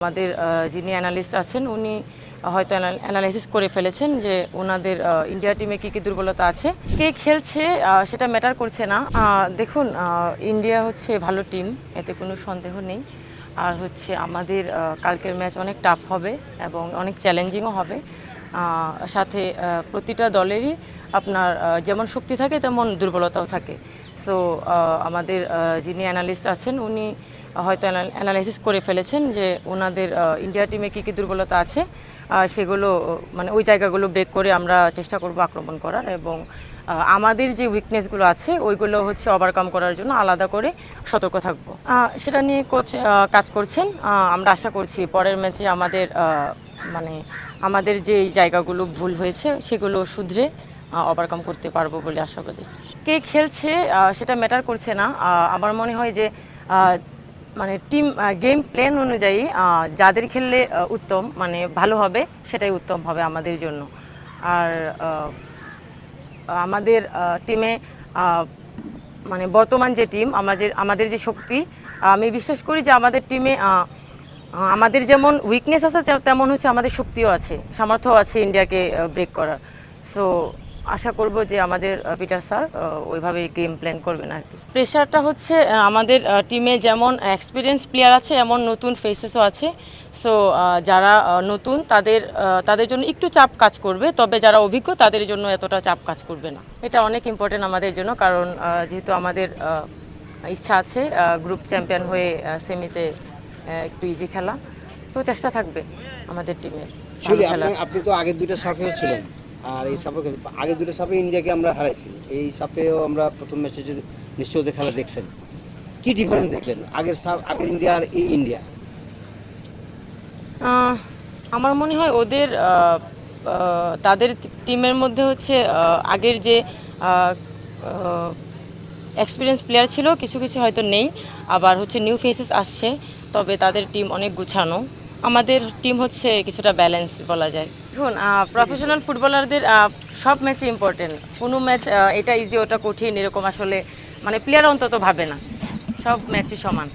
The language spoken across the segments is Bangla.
আমাদের যিনি অ্যানালিস্ট আছেন উনি হয়তো অ্যানালাইসিস করে ফেলেছেন যে ওনাদের ইন্ডিয়া টিমে কী কী দুর্বলতা আছে। কে খেলছে সেটা ম্যাটার করছে না। দেখুন, ইন্ডিয়া হচ্ছে ভালো টিম, এতে কোনো সন্দেহ নেই। আর হচ্ছে আমাদের কালকের ম্যাচ অনেক টাফ হবে এবং অনেক চ্যালেঞ্জিংও হবে। সাথে প্রতিটা দলেরই আপনার যেমন শক্তি থাকে তেমন দুর্বলতাও থাকে। সো আমাদের যিনি অ্যানালিস্ট আছেন উনি হয়তো অ্যানালাইসিস করে ফেলেছেন যে ওনাদের ইন্ডিয়া টিমে কী কী দুর্বলতা আছে, সেগুলো মানে ওই জায়গাগুলো ব্রেক করে আমরা চেষ্টা করব আক্রমণ করার, এবং আমাদের যে উইকনেসগুলো আছে ওইগুলো হচ্ছে ওভারকাম করার জন্য আলাদা করে সতর্ক থাকব। সেটা নিয়ে কোচ কাজ করছেন। আমরা আশা করছি পরের ম্যাচে আমাদের যে জায়গাগুলো ভুল হয়েছে সেগুলো শুধরে ওভারকাম করতে পারবো বলে আশাবাদী। কে খেলছে সেটা ম্যাটার করছে না। আমার মনে হয় যে টিম গেম প্ল্যান অনুযায়ী যাদের খেললে উত্তম ভালো হবে সেটাই উত্তম হবে আমাদের জন্য। আর আমাদের টিমে বর্তমান যে টিম আমাদের যে শক্তি, আমি বিশ্বাস করি যে আমাদের টিমে আমাদের যেমন উইকনেস আছে তেমন হচ্ছে আমাদের শক্তিও আছে, সামর্থ্য আছে ইন্ডিয়াকে ব্রেক করার। সো আশা করব যে আমাদের পিটার স্যার ওইভাবে গেম প্ল্যান করবেন আর কি। প্রেশারটা হচ্ছে আমাদের টিমে যেমন এক্সপিরিয়েন্স প্লেয়ার আছে এমন নতুন ফেসেসও আছে। সো যারা নতুন তাদের জন্য একটু চাপ কাজ করবে, তবে যারা অভিজ্ঞ তাদের জন্য এতটা চাপ কাজ করবে না। এটা অনেক ইম্পর্টেন্ট আমাদের জন্য, কারণ যেহেতু আমাদের ইচ্ছা আছে গ্রুপ চ্যাম্পিয়ন হয়ে সেমিতে একটু ইজি খেলা, তো চেষ্টা থাকবে আমাদের টিমের। আপনি তো আগের দুইটা সাফেও ছিলেন, আর এই সাফে আগের দুটো সাফে ইন্ডিয়াকে আমরা হারাইছি, এই সাফেও আমরা প্রথম ম্যাচে নিশ্চয়ই ওদের খেলা দেখছেন, কি ডিফারেন্স দেখলেন আগের ইন্ডিয়া আর এই ইন্ডিয়া? আমার মনে হয় ওদের তাদের টিমের মধ্যে হচ্ছে আগের যে এক্সপিরিয়েন্স প্লেয়ার ছিল কিছু কিছু হয়তো নেই, আবার হচ্ছে নিউ ফেসেস আসছে, তবে তাদের টিম অনেক গুছানো। আমাদের টিম হচ্ছে কিছুটা ব্যালেন্স বলা যায়। দেখুন, প্রফেশনাল ফুটবলারদের সব ম্যাচে ইম্পর্টেন্ট, কোনো ম্যাচ এটা ইজি ওটা কঠিন এরকম আসলে প্লেয়ার অন্তত ভাবে না, সব ম্যাচই সমান।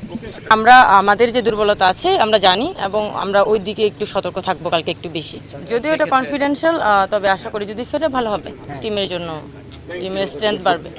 আমরা আমাদের যে দুর্বলতা আছে আমরা জানি, এবং আমরা ওই দিকে একটু সতর্ক থাকবো কালকে একটু বেশি। যদিও এটা কনফিডেন্সিয়াল, তবে আশা করি যদি ফেরে ভালো হবে, টিমের জন্য টিমের স্ট্রেংথ বাড়বে।